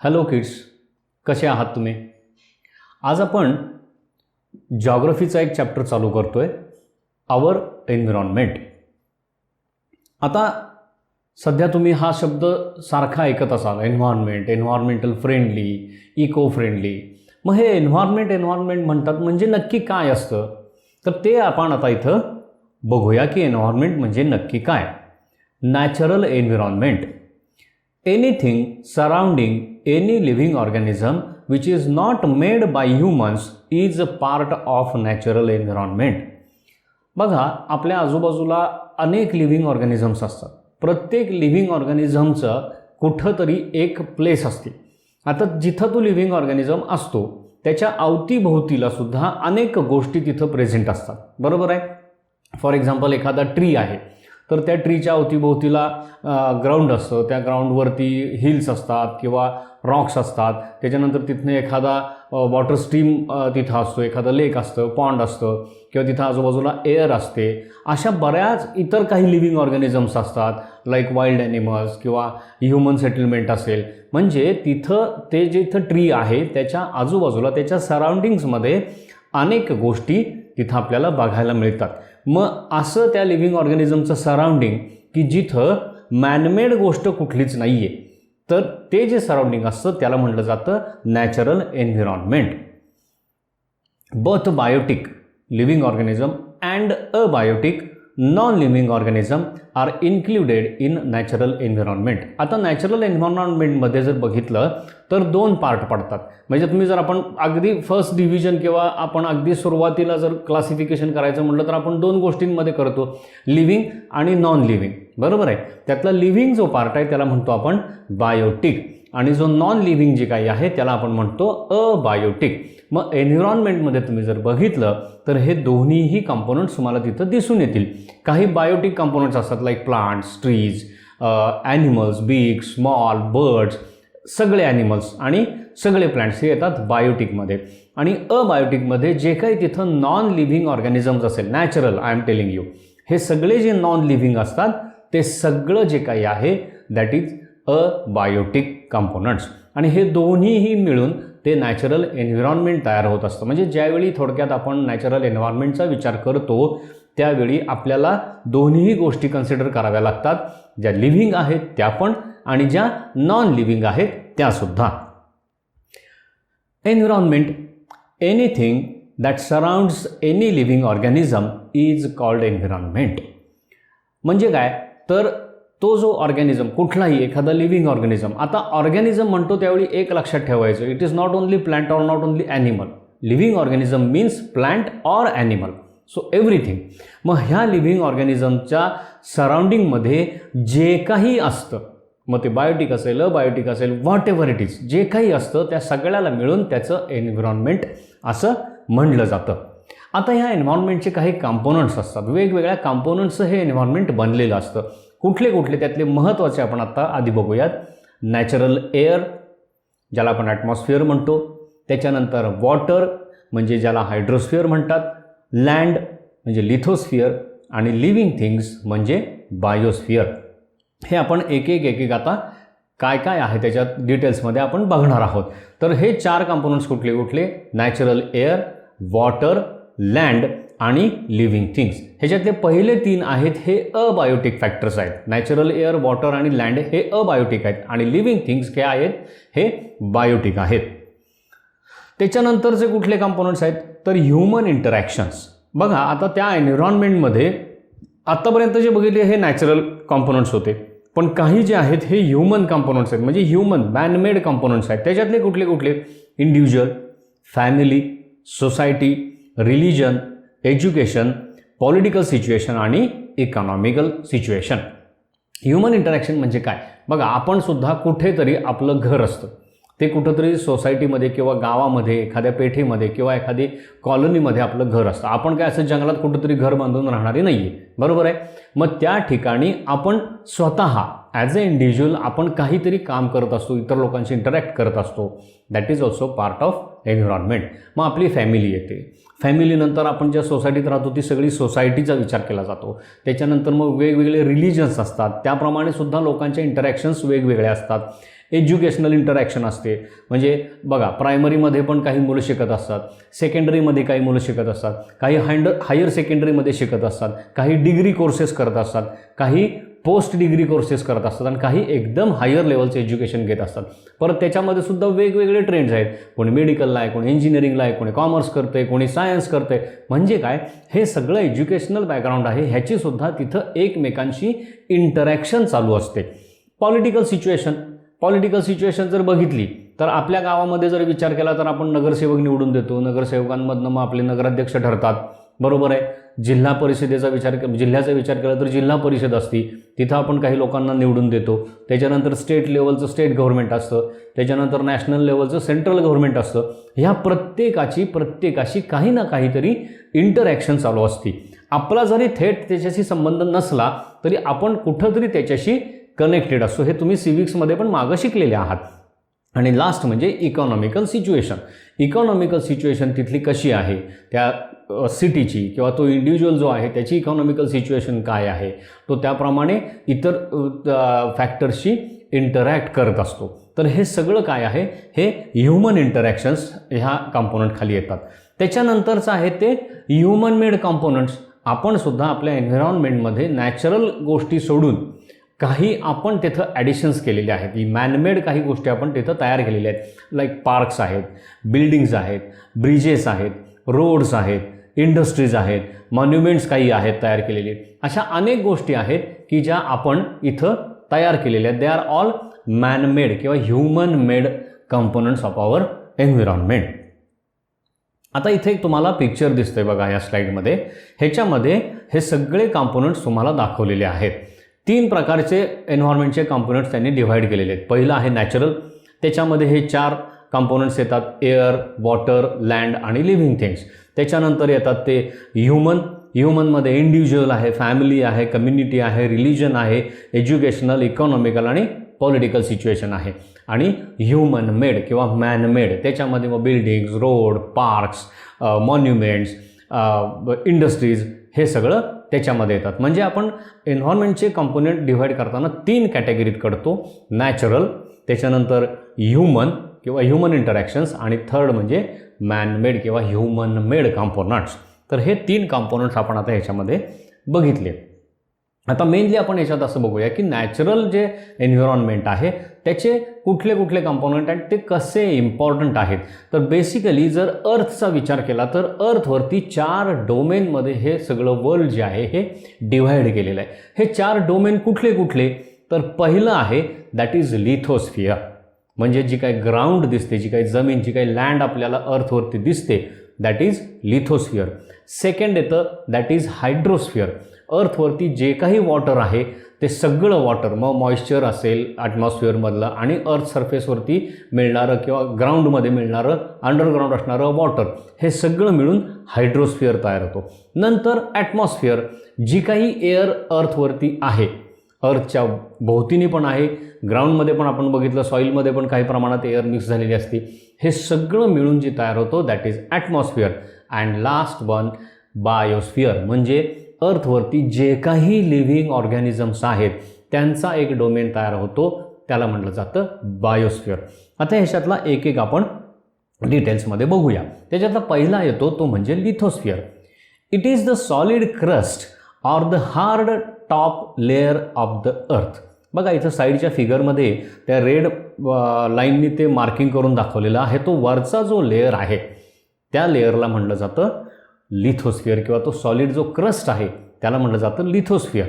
Hello kids, कसे आहात तुम्ही? आज आपण जॉग्रफीचा एक चॅप्टर चालू करतोय, आवर एन्व्हायरमेंट. आता सध्या तुम्ही हा शब्द सारखा ऐकत असाल, environment, environmental friendly, eco friendly. मग हे एन्व्हायरमेंट म्हणतात म्हणजे नक्की काय असतं? तर ते आपण आता इथं बघूया की एन्व्हायरमेंट म्हणजे नक्की काय. Natural environment, anything surrounding any living organism which is not made by humans is a part of natural environment. बघा, आपल्या आजूबाजूला अनेक लिव्हिंग ऑर्गॅनिझम्स असतात. प्रत्येक लिव्हिंग ऑर्गॅनिझमचं कुठंतरी एक प्लेस असते. आता जिथं तो लिव्हिंग ऑर्गॅनिझम असतो त्याच्या अवतीभोवतीला सुद्धा अनेक गोष्टी तिथं प्रेझेंट असतात, बरोबर आहे. फॉर एक्झाम्पल, एखादा ट्री आहे तर त्या ट्रीच्या अवतीभोवतीला ग्राउंड असतं, त्या ग्राउंडवरती हिल्स असतात किंवा रॉक्स असतात. त्याच्यानंतर तिथनं एखादा वॉटर स्ट्रीम तिथं असतो, एखादं लेक असतं, पॉन्ड असतं किंवा तिथं आजूबाजूला एअर असते. अशा बऱ्याच इतर काही लिव्हिंग ऑर्गॅनिझम्स असतात, लाईक वाईल्ड ॲनिमल्स किंवा ह्युमन सेटलमेंट असेल. म्हणजे तिथं ते जिथं ट्री आहे त्याच्या आजूबाजूला, त्याच्या सराउंडिंग्समध्ये अनेक गोष्टी तिथं आपल्याला बघायला मिळतात. मग असं त्या लिव्हिंग ऑर्गॅनिझमचं सराउंडिंग की जिथं मॅनमेड गोष्ट कुठलीच नाही आहे, तर ते जे सराउंडिंग असतं त्याला म्हटलं जातं natural environment. Both biotic living organism and abiotic non living organism are included in natural environment. आता नॅचरल एन्व्हायरमेंटमध्ये जर बघितलं तर दोन पार्ट पडतात. म्हणजे तुम्ही जर आपण अगदी फर्स्ट डिव्हिजन किंवा आपण अगदी सुरुवातीला जर क्लासिफिकेशन करायचं म्हटलं तर आपण दोन गोष्टींमध्ये करतो, लिव्हिंग आणि नॉन लिव्हिंग, बरोबर आहे. त्यातला लिव्हिंग जो पार्ट आहे त्याला म्हणतो आपण बायोटिक आणि जो नॉन लिव्हिंग जे काही आहे त्याला आपण म्हणतो अबायोटिक. मग एन्व्हायरमेंटमध्ये तुम्ही जर बघितलं तर हे दोन्हीही कंपोनंट्स तुम्हाला तिथं दिसून येतील. काही बायोटिक कंपोनंट्स असतात, like plants, trees, animals, big, small, birds, सगळे ॲनिमल्स आणि सगळे प्लांट्स हे येतात बायोटिकमध्ये. आणि अबायोटिकमध्ये जे काही तिथं नॉन लिव्हिंग ऑर्गॅनिझम्स असेल, natural, I am telling you, हे सगळे जे नॉन लिव्हिंग असतात ते सगळं जे काही आहे दॅट इज अबायोटिक कंपोनंट्स. आणि हे दोन्हीही मिळून ते नॅचरल एन्व्हायरमेंट तयार होत असतं. म्हणजे ज्यावेळी थोडक्यात आपण नॅचरल एन्व्हायरमेंटचा विचार करतो त्यावेळी आपल्याला दोन्हीही गोष्टी कन्सिडर कराव्या लागतात, ज्या लिव्हिंग आहेत त्या पण आणि ज्या नॉन लिव्हिंग आहेत त्यासुद्धा. Environment, anything that surrounds any living organism is called environment. म्हणजे काय तर तो जो ऑर्गॅनिझम, कुठलाही एखादा लिव्हिंग ऑर्गॅनिझम, आता ऑर्गॅनिझम म्हणतो त्यावेळी एक लक्षात ठेवायचं, it is not only plant or not only animal. Living organism means plant or animal, so everything. मग ह्या लिव्हिंग ऑर्गॅनिझमच्या सराउंडिंगमध्ये जे काही असतं, मग ते बायोटिक असेल, अबायोटिक असेल, व्हॉट एव्हर इट इज, जे काही असतं त्या सगळ्याला मिळून त्याचं एन्व्हायरमेंट असं म्हणलं जातं. आता ह्या एन्व्हायरमेंटचे काही कंपोनंट्स असतात, वेगवेगळ्या कंपोनंट्सचं हे एन्व्हायरमेंट बनलेलं असतं. कुठले कुठले त्यातले महत्त्वाचे आपण आता आधी बघूयात. नॅचरल एअर, ज्याला आपण ॲटमॉस्फिअर म्हणतो. त्याच्यानंतर वॉटर, म्हणजे ज्याला हायड्रोस्फिअर म्हणतात. लँड म्हणजे लिथोस्फिअर आणि लिव्हिंग थिंग्स म्हणजे बायोस्फिअर. हे आपण एक एक आता काय काय आहे त्याच्यात डिटेल्समध्ये आपण बघणार आहोत. तर हे चार कंपोनंट्स कुठले कुठले? नॅचरल एअर, वॉटर, लँड आणि लिव्हिंग थिंग्स. ह्याच्यातले पहिले तीन आहेत हे अबायोटिक फॅक्टर्स आहेत. नॅचरल एअर, वॉटर आणि लँड हे अबायोटिक आहेत आणि लिव्हिंग थिंग्स हे आहेत हे बायोटिक आहेत. त्याच्यानंतरचे कुठले कंपोनंट्स आहेत तर ह्युमन इंटरॅक्शन्स. बघा, आता त्या एन्व्हायरमेंटमध्ये आत्तापर्यंत जे बघितले हे नॅचरल कंपोनंट्स होते, पण काही जे आहेत हे ह्युमन कंपोनंट्स आहेत, म्हणजे ह्युमन मॅनमेड कंपोनंट्स आहेत. त्याच्यातले कुठले कुठले? Individual, family, society, religion, education, political situation आणि इकॉनॉमिकल सिच्युएशन. ह्युमन इंटरॅक्शन म्हणजे काय? बघा, आपण सुद्धा कुठेतरी आपलं घर असतं, ते कुठंतरी सोसायटीमध्ये किंवा गावामध्ये, एखाद्या पेठेमध्ये किंवा एखादी कॉलनीमध्ये आपलं घर असतं. आपण काय असं जंगलात कुठंतरी घर बांधून राहणारे नाही आहे, बरोबर आहे. मग त्या ठिकाणी आपण स्वतः ॲज अ इंडिव्हिज्युअल आपण काहीतरी काम करत असतो, इतर लोकांशी इंटरॅक्ट करत असतो, that is also part of environment. मग आपली फॅमिली येते, फॅमिलीनंतर आपण ज्या सोसायटीत राहतो ती सगळी सोसायटीचा विचार केला जातो. त्याच्यानंतर मग वेगवेगळे रिलिजन्स असतात, त्याप्रमाणे सुद्धा लोकांच्या इंटरॅक्शन्स वेगवेगळे असतात. एज्युकेशनल इंटरॅक्शन असते, म्हणजे बघा प्रायमरीमध्ये पण काही मुलं शिकत असतात, सेकंडरीमध्ये काही मुलं शिकत असतात, काही हायर सेकंडरीमध्ये शिकत असतात, काही डिग्री कोर्सेस करत असतात, काही पोस्ट डिग्री कोर्सेस करत असतात आणि काही एकदम हायर लेवलचं एज्युकेशन घेत असतात. परत त्याच्यामध्ये सुद्धा वेगवेगळे ट्रेंड्स आहेत, कोणी मेडिकलला आहे, कोणी इंजिनिअरिंगला आहे, कोणी कॉमर्स करतं आहे, कोणी सायन्स करतं आहे. म्हणजे काय, हे सगळं एज्युकेशनल बॅकग्राऊंड आहे, ह्याचीसुद्धा तिथं एकमेकांशी इंटरॅक्शन चालू असते. पॉलिटिकल सिच्युएशन जर बघितली तर आपल्या गावामध्ये जर विचार केला तर आपण नगरसेवक निवडून देतो, नगरसेवकांमधनं मग आपले नगराध्यक्ष ठरतात, बरोबर आहे. जिल्ह्याचा विचार केला तर जिल्हा परिषद असती, तिथं आपण काही लोकांना निवडून देतो. त्याच्यानंतर स्टेट लेवलचं स्टेट गव्हर्नमेंट असतं, त्याच्यानंतर नॅशनल लेवलचं सेंट्रल गव्हर्नमेंट असतं. ह्या प्रत्येकाशी काही ना काहीतरी इंटरॅक्शन चालू असते. आपला जरी थेट त्याच्याशी संबंध नसला तरी आपण कुठंतरी त्याच्याशी कनेक्टेड असतो. हे तुम्ही सिविक्समध्ये पण मागं शिकलेले आहात. आणि लास्ट म्हणजे इकॉनॉमिकल सिच्युएशन तिथली कशी आहे, त्या सिटीची किंवा तो इंडिव्हिज्युअल जो आहे त्याची इकॉनॉमिकल सिच्युएशन काय आहे, तो त्याप्रमाणे इतर फॅक्टर्सशी इंटरॅक्ट करत असतो. तर हे सगळं काय आहे, हे ह्युमन इंटरॅक्शन्स ह्या कॉम्पोनंट खाली येतात. त्याच्यानंतरचं आहे ते ह्युमन मेड कॉम्पोनंट्स. आपण सुद्धा आपल्या एन्व्हायरमेंटमध्ये नॅचरल गोष्टी सोडून काही आपण तिथं ॲडिशन्स केलेले आहेत. ही मॅनमेड काही गोष्टी आपण तिथं तयार केलेल्या आहेत, लाईक पार्क्स आहेत, बिल्डिंग्स आहेत, ब्रिजेस आहेत, रोड्स आहेत, इंडस्ट्रीज आहेत, मॉन्युमेंट्स काही आहेत तयार केलेले. अशा अनेक गोष्टी आहेत की ज्या आपण इथं तयार केलेल्या आहेत. दे आर ऑल मॅनमेड किंवा human made components of our environment. आता इथे एक तुम्हाला पिक्चर दिसतंय बघा या स्लाईडमध्ये. ह्याच्यामध्ये हे सगळे कंपोनंट्स तुम्हाला दाखवलेले आहेत. 3 प्रकारचे एन्व्हायरमेंटचे कंपोनंट्स त्यांनी डिव्हाइड केलेले आहेत. पहिलं आहे नॅचरल, त्याच्यामध्ये हे 4 कंपोनंट्स येतात, एअर, वॉटर, लँड आणि लिव्हिंग थिंग्स. त्याच्यानंतर येतात ते ह्युमनमध्ये इंडिव्हिज्युअल आहे, फॅमिली आहे, कम्युनिटी आहे, रिलिजन आहे, एज्युकेशनल, इकॉनॉमिकल आणि पॉलिटिकल सिच्युएशन आहे. आणि ह्युमन मेड किंवा मॅनमेड त्याच्यामध्ये मग buildings, road, parks, monuments, industries हे सगळं त्याच्यामध्ये येतात. म्हणजे आपण एन्व्हायरमेंटचे कंपोनेंट डिव्हाइड करताना 3 कॅटेगरीत करतो, नॅचरल, त्याच्यानंतर ह्युमन किंवा ह्युमन इंटरॅक्शन्स आणि थर्ड म्हणजे मॅनमेड किंवा ह्युमन मेड कंपोनंट्स. तर हे 3 कंपोनंट्स आपण आता ह्याच्यामध्ये बघितले. आता मेनली आपण याच्यात असं बघूया की नॅचरल जे एन्व्हायरमेंट आहे त्याचे कुठले कुठले कंपोनंट आहेत, ते कसे इम्पॉर्टंट आहेत. तर बेसिकली जर अर्थचा विचार केला तर अर्थवरती 4 डोमेनमध्ये हे सगळं वर्ल्ड जे आहे हे डिव्हाइड केलेलं आहे. हे 4 डोमेन कुठले कुठले, तर पहिलं आहे दॅट इज लिथोस्फिअर, म्हणजे जी काही ग्राउंड दिसते, जी काही जमीन, जी काही लँड आपल्याला अर्थवरती दिसते, दॅट इज लिथोस्फिअर. सेकंड येतं दॅट इज हायड्रोस्फिअर, अर्थवरती जे काही वॉटर आहे ते सगळं वॉटर, मग मॉइश्चर असेल ॲटमॉस्फिअरमधलं आणि अर्थ सरफेसवरती मिळणारं किंवा ग्राउंडमध्ये मिळणारं अंडरग्राऊंड असणारं वॉटर, हे सगळं मिळून हायड्रोस्फिअर तयार होतो. नंतर ॲटमॉस्फिअर, जी काही एअर अर्थवरती आहे, अर्थच्या भोवतीने पण आहे, ग्राउंडमध्ये पण आपण बघितलं, सॉईलमध्ये पण काही प्रमाणात एअर मिक्स झालेली असते, हे सगळं मिळून जे तयार होतो that is atmosphere. And last one biosphere, म्हणजे अर्थवरती जे काही लिव्हिंग ऑर्गॅनिझम्स आहेत त्यांचा एक डोमेन तयार होतो, त्याला म्हटलं जातं बायोस्फिअर. आता ह्याच्यातला एक एक आपण डिटेल्समध्ये बघूया. त्याच्यातला पहिला येतो तो म्हणजे lithosphere. It is the solid crust or the hard top layer of the earth. बघा इथं साईडच्या फिगरमध्ये त्या रेड लाईननी ते मार्किंग करून दाखवलेलं आहे. तो वरचा जो लेअर आहे त्या लेअरला म्हटलं जातं लिथोस्फिअर किंवा तो सॉलिड जो क्रस्ट आहे त्याला म्हटलं जातं lithosphere.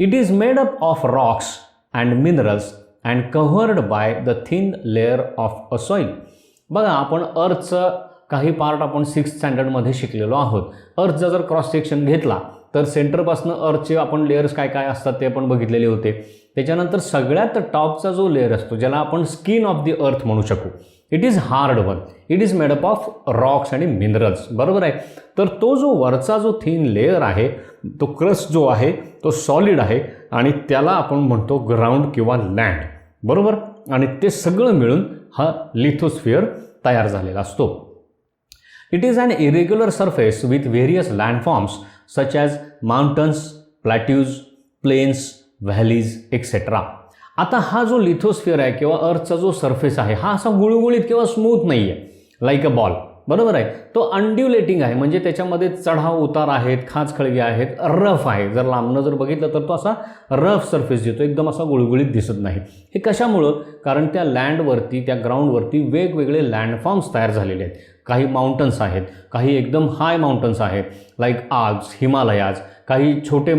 It is made up of rocks and minerals and covered by the thin layer of a soil. बघा आपण अर्थचं काही पार्ट आपण 6th स्टँडर्डमध्ये शिकलेलो आहोत. अर्थचा जर क्रॉस सेक्शन घेतला तर सेंटरपासून अर्थचे आपण लेयर्स काय काय असतात ते आपण बघितलेले होते. त्याच्यानंतर सगळ्यात टॉपचा जो लेअर असतो ज्याला आपण स्किन ऑफ द अर्थ म्हणू शकू, it is hard one, it is made up of Roxx आणि मिनरल्स, बरोबर आहे. तर तो जो वरचा जो थिन लेअर आहे तो क्रस्ट जो आहे तो सॉलिड आहे आणि त्याला आपण म्हणतो ग्राउंड किंवा लँड, बरोबर. आणि ते सगळं मिळून हा लिथोस्फिअर तयार झालेला असतो. It is an irregular surface with various landforms such as mountains, plateaus, plains, valleys etcetera. आता हा जो लिथोस्फिअर आहे किंवा अर्थचा जो सरफेस आहे हा असा गुळगुळीत किंवा स्मूथ नाही आहे लाईक अ बॉल, बरोबर आहे. तो अनड्युलेटिंग आहे, म्हणजे त्याच्यामध्ये चढाव उतार आहेत, खाचखळगे आहेत, रफ आहे. जर लांबनं जर बघितलं तर तो असा रफ सरफेस देतो, एकदम असा गुळगुळीत दिसत नाही. हे कशामुळं? कारण त्या लँडवरती, त्या ग्राउंडवरती वेगवेगळे लँडफॉर्म्स तयार झालेले आहेत. काही माउंटन्स आहेत, काही एकदम हाय माउंटन्स आहेत लाईक आल्प्स, हिमालयाज, काही छोटे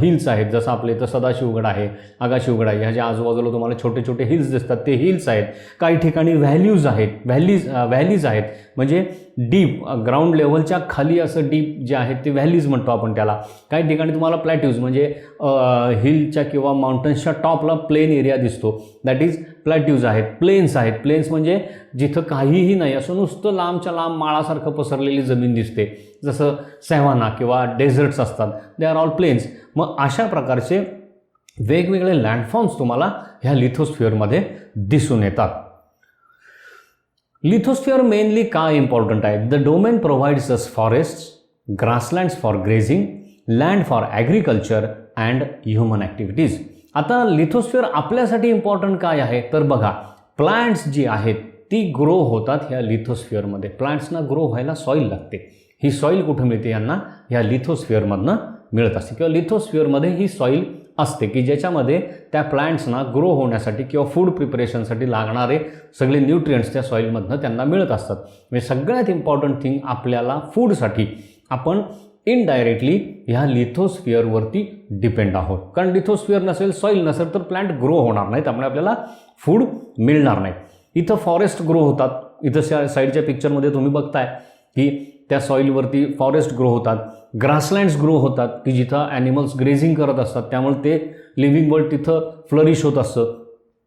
हिल्स आहेत जसं आपले इथं सदाशिवगड आहे, आगाशिवगड आहे, ह्याच्या आजूबाजूला तुम्हाला छोटे छोटे हिल्स दिसतात ते हिल्स आहेत. काही ठिकाणी व्हॅल्यूज आहेत, व्हॅलीज आहेत, म्हणजे डीप ग्राउंड लेवलच्या खाली असं डीप जे आहेत ते व्हॅलीज म्हणतो आपण त्याला. काही ठिकाणी तुम्हाला प्लॅट्यूज म्हणजे हिलच्या किंवा माउंटन्सच्या टॉपला प्लेन एरिया दिसतो, दॅट इज प्लॅट्यूज आहेत. प्लेन्स आहेत, प्लेन्स म्हणजे जिथं काहीही नाही, असं नुसतं लांबच्या लांब माळासारखं पसरलेली जमीन दिसते, जसं सॅव्हाना किंवा डेझर्ट्स असतात, दे आर ऑल प्लेन्स. मग अशा प्रकारचे वेगवेगळे लँडफॉर्म्स तुम्हाला ह्या लिथोस्फिअरमध्ये दिसून येतात. लिथोस्फिअर मेनली का इम्पॉर्टंट आहे? The domain provides us forests, grasslands for grazing, land for agriculture and human activities. आता लिथोस्फिअर आपल्यासाठी इम्पॉर्टंट काय आहे तर बघा, प्लांट्स जी आहेत ती ग्रो होतात ह्या लिथोस्फिअरमध्ये. प्लांट्सना ग्रो व्हायला सॉईल लागते. ही सॉईल कुठं मिळते यांना? ह्या लिथोस्फिअरमधनं मिळत असते किंवा लिथोस्फिअरमध्ये ही सॉईल असते की ज्याच्यामध्ये त्या प्लांट्सना ग्रो होण्यासाठी किंवा फूड प्रिपरेशनसाठी लागणारे सगळे न्यूट्रियंट्स त्या सॉईलमधनं त्यांना मिळत असतात. म्हणजे सगळ्यात इम्पॉर्टंट थिंग आपल्याला फूडसाठी आपण इनडायरेक्टली ह्या लिथोस्फिअरवरती डिपेंड आहोत. कारण लिथोस्फिअर नसेल, सॉईल नसेल तर प्लांट ग्रो होणार नाही, त्यामुळे आपल्याला फूड मिळणार नाही. इथं फॉरेस्ट ग्रो होतात, इथं साईडच्या पिक्चरमध्ये तुम्ही बघताय की त्या सॉईलवरती फॉरेस्ट ग्रो होतात, ग्रासलँड्स ग्रो होतात की जिथं ॲनिमल्स ग्रेझिंग करत असतात, त्यामुळे ते लिव्हिंग वर्ल्ड तिथं फ्लरिश होत असतं.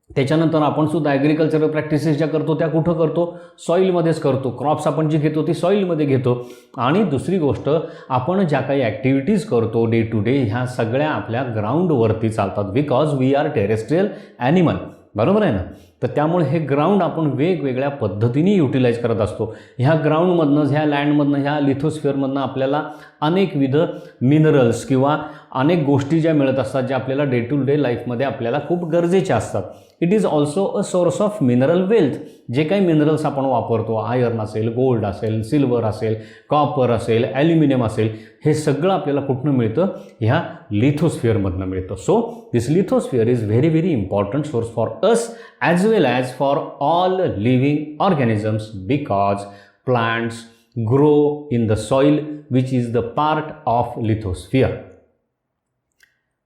त्याच्यानंतर आपण सुद्धा ॲग्रिकल्चरल प्रॅक्टिसेस ज्या करतो त्या कुठं करतो? सॉईलमध्येच करतो. क्रॉप्स आपण जी घेतो ती सॉईलमध्ये घेतो. आणि दुसरी गोष्ट, आपण ज्या काही ॲक्टिव्हिटीज करतो डे टू डे ह्या सगळ्या आपल्या ग्राउंडवरती चालतात, because we are terrestrial animal, बरोबर आहे ना. तर त्यामुळे हे ग्राउंड आपण वेगवेगळ्या पद्धतीने युटिलाइज करत असतो. ह्या ग्राउंडमधनं, ह्या लँडमधनं, ह्या लिथोस्फिअरमधनं आपल्याला अनेकविध मिनरल्स किंवा अनेक गोष्टी ज्या मिळत असतात ज्या आपल्याला डे टू डे लाईफमध्ये आपल्याला खूप गरजेच्या असतात. It is also a source of mineral wealth. जे काही मिनरल्स आपण वापरतो, आयर्न असेल, गोल्ड असेल, सिल्वर असेल, कॉपर असेल, ॲल्युमिनियम असेल, हे सगळं आपल्याला कुठनं मिळतं? ह्या लिथोस्फिअरमधनं मिळतं. So this lithosphere is very very important source for us as well as for all living organisms, because plants grow in the soil which is the part of lithosphere.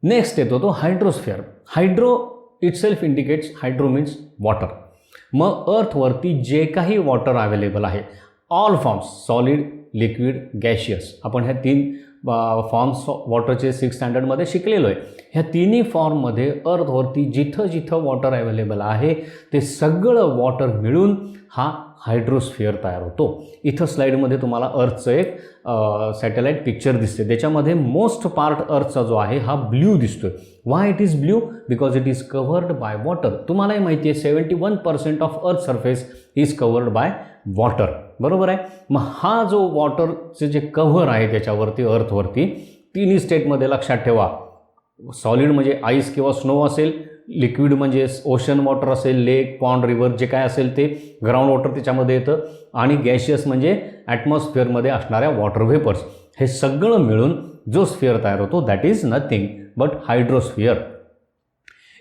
Next येतो तो hydrosphere. Hydro itself indicates, hydro means water. मग अर्थवरती जे काही water available आहे, all forms, solid, liquid, gaseous, आपण ह्या 3 forms वॉटरचे 6th स्टँडर्डमध्ये शिकलेलो आहे. ह्या तिन्ही फॉर्ममध्ये अर्थवरती जिथं जिथं वॉटर अवेलेबल आहे ते सगळं वॉटर मिळून हा हायड्रोस्फिअर तयार होतो. इथं स्लाईडमध्ये तुम्हाला अर्थचं एक सॅटेलाईट पिक्चर दिसते. त्याच्यामध्ये मोस्ट पार्ट अर्थचा जो आहे हा ब्ल्यू दिसतोय. Why it is blue? Because it is covered by water. तुम्हालाही माहिती आहे 71% of earth surface is covered by water, बरोबर आहे. मग हा जो वॉटरचे जे कव्हर आहे त्याच्यावरती, अर्थवरती, तिन्ही स्टेटमध्ये लक्षात ठेवा. सॉलिड म्हणजे आईस किंवा स्नो असेल, लिक्विड म्हणजे ओशन वॉटर असेल, लेक, पॉन्ड, रिव्हर जे काय असेल ते ग्राउंड वॉटर त्याच्यामध्ये येतं, आणि गॅशियस म्हणजे ॲटमॉस्फिअरमध्ये असणाऱ्या वॉटर व्हेपर्स. हे सगळं मिळून जो स्फिअर तयार होतो that is nothing but hydrosphere.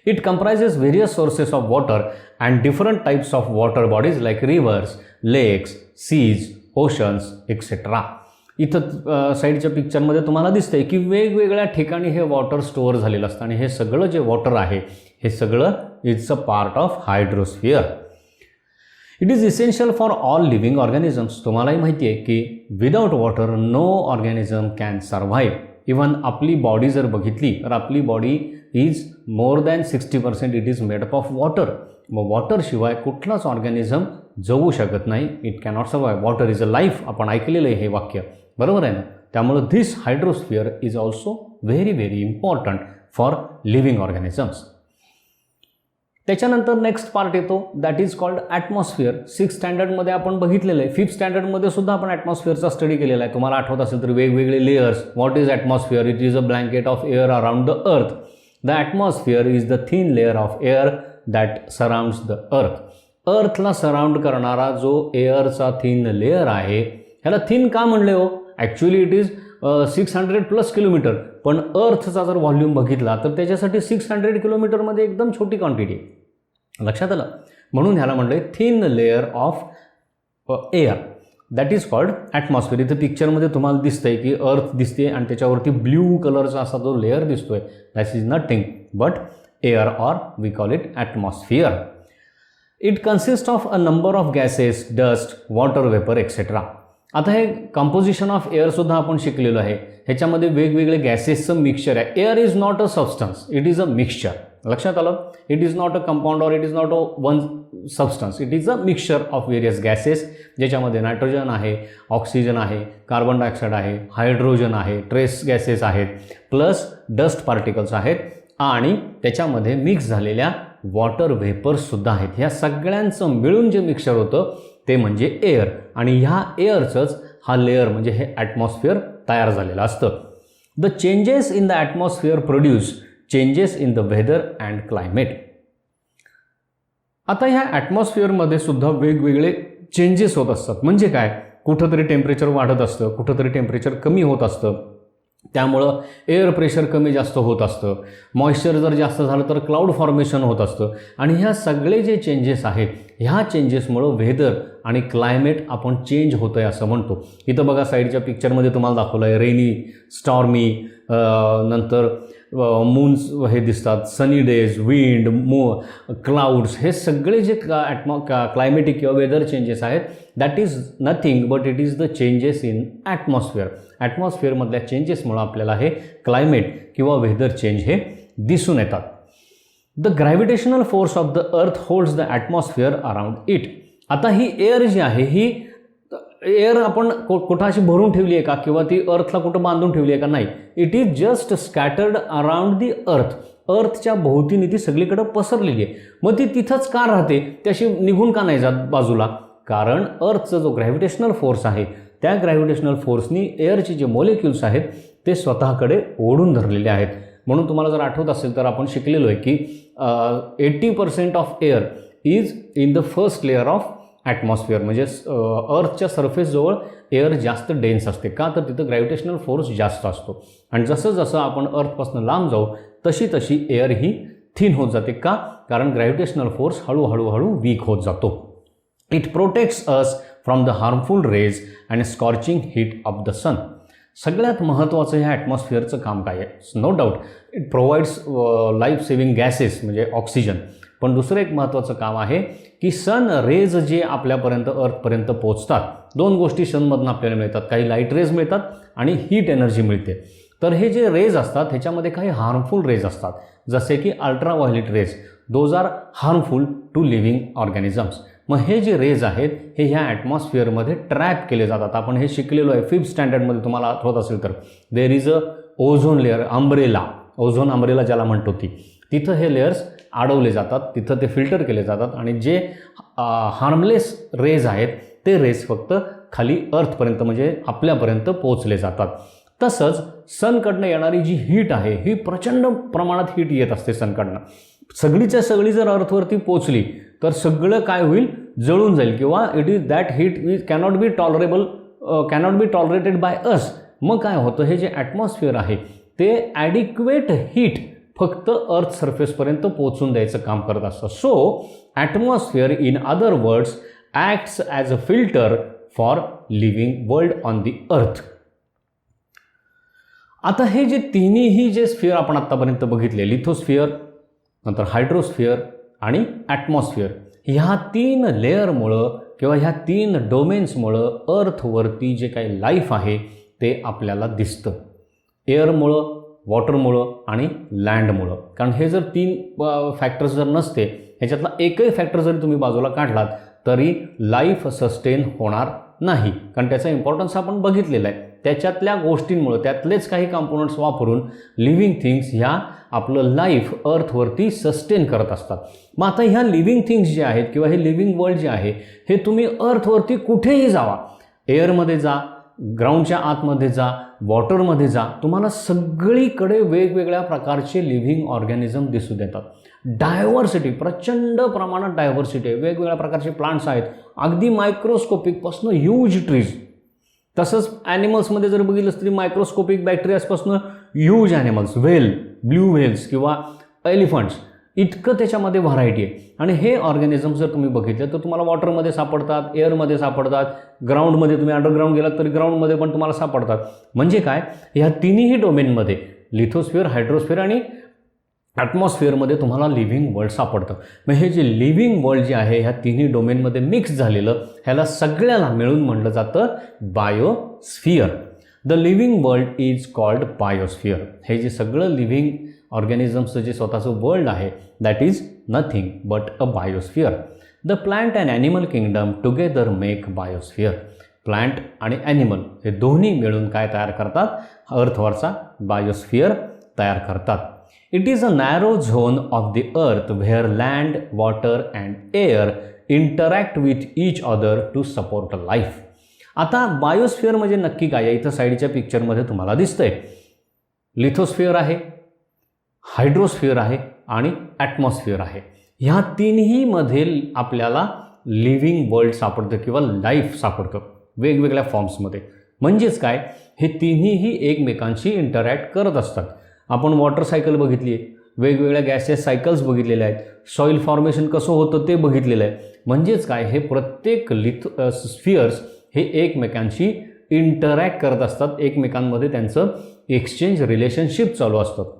It comprises various sources of water and different types of water bodies like rivers, lakes, seas, oceans etcetera. इथं साईडच्या पिक्चरमध्ये तुम्हाला दिसतंय की वेगवेगळ्या ठिकाणी हे वॉटर स्टोअर झालेलं असतं आणि हे सगळं जे वॉटर आहे हे सगळं it's a part of hydrosphere. It is essential for all living organisms. तुम्हालाही माहिती आहे की without water no organism can survive. Even आपली बॉडी जर बघितली तर आपली body is more than 60% it is made up of water. मग वॉटरशिवाय कुठलाच ऑर्गॅनिझम जगू शकत नाही. It cannot survive. Water is a life. आपण ऐकलेलं आहे हे वाक्य, बरोबर आहे ना. त्यामुळं this hydrosphere is also very very important for living organisms. त्याच्यानंतर नेक्स्ट पार्ट येतो, that is called atmosphere. 6th स्टँडर्डमध्ये आपण बघितलेलं आहे. 5th स्टँडर्डमध्ये सुद्धा आपण ॲटमॉस्फिअरचा स्टडी केलेला आहे. तुम्हाला आठवत असेल तर वेगवेगळे layers. What is atmosphere? It is a blanket of air around the earth. The atmosphere is the thin layer of air that surrounds the earth. अर्थला सराउंड करणारा जो एअरचा थिन लेअर आहे, ह्याला थिन का म्हणले हो? Actually it is 600+ kilometre. पण अर्थचा जर व्हॉल्यूम बघितला तर त्याच्यासाठी 600 किलोमीटरमध्ये एकदम छोटी क्वांटिटी आहे. लक्षात आलं? म्हणून ह्याला म्हणलं आहे thin layer of air, that is called atmosphere. इथं पिक्चरमध्ये तुम्हाला दिसतंय की अर्थ दिसते आणि त्याच्यावरती ब्ल्यू कलरचा असा जो लेअर दिसतोय, that is nothing but air, or we call it atmosphere. It consist of a number of gases, dust, water vapour etcetera. आता हे कंपोजिशन ऑफ एअरसुद्धा आपण शिकलेलो आहे. ह्याच्यामध्ये वेगवेगळे गॅसेसचं मिक्सचर आहे. Air is not a substance, it is a mixture. लक्षात आलं? It is not a compound or it is not a one substance. It is a mixture of various gases, ज्याच्यामध्ये nitrogen आहे, ऑक्सिजन आहे, carbon dioxide आहे, hydrogen आहे, trace gases आहेत, plus dust particles आहेत आणि त्याच्यामध्ये मिक्स झालेल्या वॉटर व्हेपर्ससुद्धा आहेत. ह्या सगळ्यांचं मिळून जे मिक्सचर होतं ते म्हणजे एअर. आणि ह्या एअरचंच हा लेअर म्हणजे हे ॲटमॉस्फिअर तयार झालेलं असतं. The changes in the atmosphere produce changes in the weather and climate. आता ह्या ॲटमॉस्फिअरमध्ये सुद्धा वेगवेगळे चेंजेस होत असतात. म्हणजे काय? कुठंतरी टेम्परेचर वाढत असतं, कुठंतरी टेम्परेचर कमी होत असतं. त्यामुळं एअर प्रेशर कमी जास्त होत असतं. मॉइश्चर जर जास्त झालं तर क्लाउड फॉर्मेशन होत असतं. आणि ह्या सगळे जे चेंजेस आहेत, ह्या चेंजेसमुळं वेदर आणि क्लायमेट आपण चेंज होतं आहे असं म्हणतो. इथं बघा साईडच्या पिक्चरमध्ये तुम्हाला दाखवलं आहे रेनी, स्टॉर्मी, नंतर मून्स हे दिसतात, सनी डेज, विंड, क्लाउड्स. हे सगळे जे क्लायमेटिक किंवा वेदर चेंजेस आहेत, that is nothing but it is the changes in atmosphere. ॲटमॉस्फिअरमधल्या चेंजेसमुळं आपल्याला हे क्लायमेट किंवा वेदर चेंज हे दिसून येतात. The gravitational force of the earth holds the atmosphere around it. आता ही एअर जी आहे, ही एअर आपण कुठं अशी भरून ठेवली आहे का, किंवा ती अर्थला कुठं बांधून ठेवली आहे का? नाही. It is just scattered around the अर्थ. अर्थच्या भोवतीने ती सगळीकडं पसरलेली आहे. मग ती तिथंच का राहते? त्याशी निघून का नाही जात बाजूला? कारण अर्थचा जो ग्रॅव्हिटेशनल फोर्स आहे, त्या ग्रॅव्हिटेशनल फोर्सनी एअरचे जे मॉलिक्युल्स आहेत ते स्वतःकडे ओढून धरलेले आहेत. म्हणून तुम्हाला जर आठवत असेल तर आपण शिकलेलो आहे की 80% of air is in the first layer of atmosphere. म्हणजे अर्थच्या सरफेसजवळ एअर जास्त डेन्स असते. का? तर तिथं ग्रॅव्हिटेशनल फोर्स जास्त असतो. आणि जसं जसं आपण अर्थपासून लांब जाऊ तशी तशी एअर ही थिन होत जाते. का? कारण ग्रॅव्हिटेशनल फोर्स हळूहळू वीक होत जातो. It protects us from the harmful rays and scorching heat of the sun. सगळ्यात महत्त्वाचं ह्या ॲटमॉस्फिअरचं काम काय आहे? No doubt it provides life saving gases म्हणजे ऑक्सिजन. पण दुसरं एक महत्त्वाचं काम आहे की सन रेज जे आपल्यापर्यंत अर्थपर्यंत पोचतात, दोन गोष्टी सनमधून आपल्याला मिळतात. काही लाईट रेज मिळतात आणि हीट एनर्जी मिळते. तर हे जे रेज असतात ह्याच्यामध्ये काही हार्मफुल रेज असतात, जसे की ultraviolet rays. Those are harmful to living organisms. मग हे जे रेज आहेत हे ह्या ॲटमॉस्फिअरमध्ये ट्रॅप केले जातात. आपण हे शिकलेलो आहे 5th स्टँडर्डमध्ये, तुम्हाला आठवत असेल तर. There is a ozone layer, umbrella, ozone umbrella ज्याला म्हणतो ती, तिथं हे लेयर्स अडवले जातात, तिथं ते फिल्टर केले जातात आणि जे हार्मलेस रेज आहेत ते रेज फक्त खाली अर्थपर्यंत म्हणजे आपल्यापर्यंत पोचले जातात. तसंच सनकडनं येणारी जी हीट आहे ही प्रचंड प्रमाणात हीट येत असते सनकडनं. सगळीच्या सगळी जर अर्थवरती पोचली तर सगळं काय होईल? जळून जाईल किंवा it is that heat cannot be tolerated by us. मग काय होतं? हे जे ॲटमॉस्फिअर आहे ते ॲडिक्वेट हीट फक्त अर्थ सरफेसपर्यंत पोहोचून द्यायचं काम करत असतं. So atmosphere in other words acts as a filter for living world on the अर्थ. आता हे जे तिन्ही जे स्फिअर आपण आत्तापर्यंत बघितले, लिथोस्फिअर, नंतर हायड्रोस्फिअर आणि ॲटमॉस्फिअर, ह्या 3 लेअरमुळं किंवा ह्या 3 डोमेन्समुळं अर्थवरती जे काही लाईफ आहे ते आपल्याला दिसतं. एअरमुळं वॉटरमुळं आणि लँडमुळं. कारण हे जर 3 फॅक्टर्स जर नसते, ह्याच्यातला एकही फॅक्टर जरी तुम्ही बाजूला काढलात तरी लाईफ सस्टेन होणार नाही. कारण त्याचा इम्पॉर्टन्स आपण बघितलेला आहे. त्याच्यातल्या गोष्टींमुळं, त्यातलेच काही कॉम्पोनंट्स वापरून लिव्हिंग थिंग्स ह्या आपलं लाईफ अर्थवरती सस्टेन करत असतात. मग आता ह्या लिव्हिंग थिंग्स जे आहेत किंवा हे लिव्हिंग वर्ल्ड जे आहे हे तुम्ही अर्थवरती कुठेही जावा, एअरमध्ये जा, ग्राउंडच्या आतमध्ये जा, वॉटरमध्ये जा, तुम्हाला सगळीकडे वेगवेगळ्या प्रकारचे लिव्हिंग ऑर्गॅनिझम दिसून येतात. डायव्हर्सिटी, प्रचंड प्रमाणात डायव्हर्सिटी आहे. वेगवेगळ्या प्रकारचे प्लांट्स आहेत, अगदी मायक्रोस्कोपिकपासून ह्यूज ट्रीज. तसंच ॲनिमल्समध्ये जर बघितलं तरी मायक्रोस्कोपिक बॅक्टेरियाजपासून huge animals, whale, blue whales किंवा एलिफंट्स, इतकं त्याच्यामध्ये व्हरायटी आहे. आणि हे ऑर्गॅनिझम जर तुम्ही बघितलं तर तुम्हाला वॉटरमध्ये सापडतात, एअरमध्ये सापडतात, ग्राउंडमध्ये तुम्ही अंडरग्राऊंड गेलात तरी ग्राउंडमध्ये पण तुम्हाला सापडतात. म्हणजे काय, ह्या तिन्ही डोमेनमध्ये लिथोस्फिअर, हायड्रोस्फिअर आणि ॲटमॉस्फिअरमध्ये तुम्हाला लिव्हिंग वर्ल्ड सापडतं. मग हे जे लिव्हिंग वर्ल्ड जे आहे ह्या तिन्ही डोमेनमध्ये मिक्स झालेलं, ह्याला सगळ्याला मिळून म्हटलं जातं biosphere. The living world is called biosphere. हे जे सगळं लिव्हिंग ऑर्गॅनिझम्सचं जे स्वतःचं वर्ल्ड आहे that is nothing but a biosphere. The plant and animal kingdom together make biosphere. Plant आणि ॲनिमल हे दोन्ही मिळून काय तयार करतात, अर्थवरचा बायोस्फिअर तयार करतात. It is a narrow zone of the earth where land, water and air interact with each other to support life. आता बायोस्फिअर म्हणजे नक्की काय आहे, इथं साईडच्या पिक्चरमध्ये तुम्हाला दिसतंय. लिथोस्फिअर आहे, हायड्रोस्फिअर आहे आणि ॲटमॉस्फिअर आहे. ह्या तिन्हीमध्ये आपल्याला लिव्हिंग वर्ल्ड सापडतं किंवा लाईफ सापडतं वेगवेगळ्या फॉर्म्समध्ये. म्हणजेच काय, हे तिन्हीही एकमेकांशी इंटरॅक्ट करत असतात. आपण वॉटर सायकल बघितली आहे, वेगवेगळ्या गॅसेस सायकल्स बघितलेल्या आहेत, सॉईल फॉर्मेशन कसं होतं ते बघितलेलं आहे. म्हणजेच काय, हे प्रत्येक स्फिअर्स हे एकमेकांशी इंटरॅक्ट करत असतात, एकमेकांमध्ये त्यांचं एक्सचेंज रिलेशनशिप चालू असतं.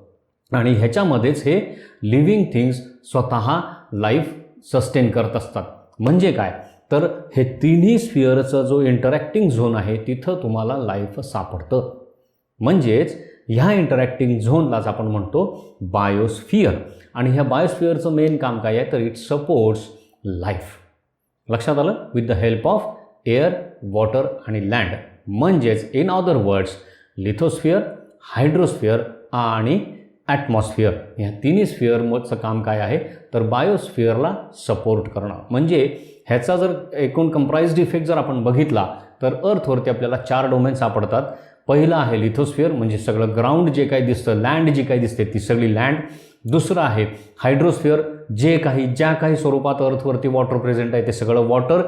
आणि ह्याच्यामध्येच हे लिव्हिंग थिंग्स स्वतः लाईफ सस्टेन करत असतात. म्हणजे काय, तर हे तिन्ही स्फिअरचा जो इंटरॅक्टिंग झोन आहे तिथं तुम्हाला लाईफ सापडतं. म्हणजेच ह्या इंटरॅक्टिंग झोनलाच आपण म्हणतो बायोस्फिअर. आणि ह्या बायोस्फिअरचं मेन काम काय आहे, तर इट सपोर्ट्स लाईफ. लक्षात आलं, with the help of air, water आणि लँड. म्हणजेच इन अदर वर्ड्स लिथोस्फिअर, हायड्रोस्फिअर आणि ॲटमॉस्फिअर ह्या तिन्ही स्फिअरचं काम काय आहे, तर बायोस्फिअरला सपोर्ट करणं. म्हणजे ह्याचा जर एकूण कंप्राइज्ड इफेक्ट जर आपण बघितला तर अर्थवरती आपल्याला 4 डोमेन सापडतात. पहिलं आहे लिथोस्फिअर, म्हणजे सगळं ग्राउंड जे काही दिसतं, लँड जी काही दिसते ती सगळी लँड. दुसरं आहे हायड्रोस्फिअर, ज्या काही स्वरूपात अर्थवरती वॉटर प्रेझेंट आहे ते सगळं वॉटर.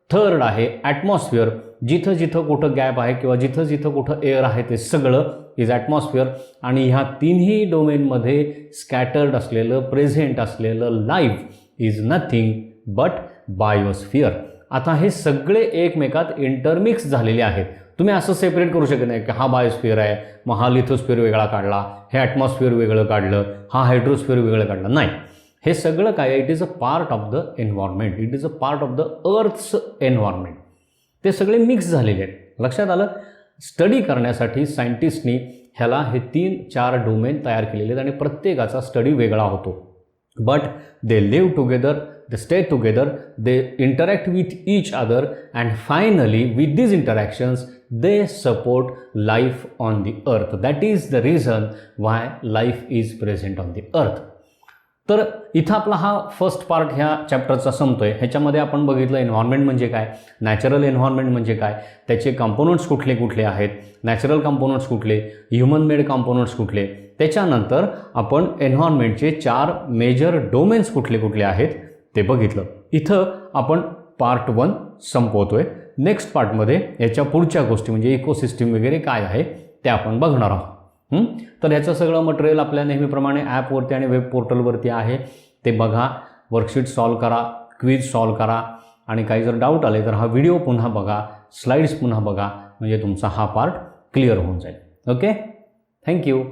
थर्ड आहे ॲटमॉस्फिअर, जिथं जिथं कुठं गॅप आहे किंवा जिथं जिथं कुठं एअर आहे ते सगळं इज ॲटमॉस्फिअर. आणि ह्या तिन्ही डोमेनमध्ये स्कॅटर्ड असलेलं, प्रेझेंट असलेलं life is nothing but biosphere. आता हे सगळे एकमेकात इंटरमिक्स झालेले आहेत. तुम्ही असं सेपरेट करू शकत नाही की हा बायोस्फिअर आहे, मग हा लिथोस्फिअर वेगळा काढला, हे ॲटमॉस्फिअर वेगळं काढलं, हा हायड्रोस्फिअर वेगळं काढलं. नाही, हे सगळं काय, it is a part of the environment, it is a part of the earth's environment. ते सगळे मिक्स झालेले आहेत. लक्षात आलं. स्टडी करण्यासाठी सायंटिस्टनी ह्याला हे 3-4 डोमेन तयार केलेले आहेत आणि प्रत्येकाचा स्टडी वेगळा होतो. But they live together, they stay together, they interact with each other, and finally with these interactions they support life on the earth. That is the reason why life is present on the earth. तर इथं आपला हा first part ह्या चॅप्टरचा संपतोय. ह्याच्यामध्ये आपण बघितलं environment म्हणजे काय, नॅचरल एन्व्हायरमेंट म्हणजे काय, त्याचे कंपोनंट्स कुठले कुठले आहेत, नॅचरल कंपोनंट्स कुठले, ह्युमन मेड कंपोनंट्स कुठले. त्याच्यानंतर आपण एन्व्हायरमेंटचे 4 मेजर डोमेन्स कुठले कुठले आहेत ते बघितलं. इथं आपण पार्ट 1 संपवतोय. नेक्स्ट पार्टमध्ये याच्या पुढच्या गोष्टी म्हणजे इकोसिस्टीम वगैरे काय आहे ते आपण बघणार आहोत. तर ह्याचं सगळं मटेरियल आपल्या नेहमीप्रमाणे ॲपवरती आणि वेब पोर्टलवरती आहे. ते बघा, वर्कशीट सॉल्व करा, क्विज सॉल्व करा आणि काही जर डाऊट आले तर हा व्हिडिओ पुन्हा बघा, स्लाईड्स पुन्हा बघा, म्हणजे तुमचा हा पार्ट क्लिअर होऊन जाईल. Okay, thank you.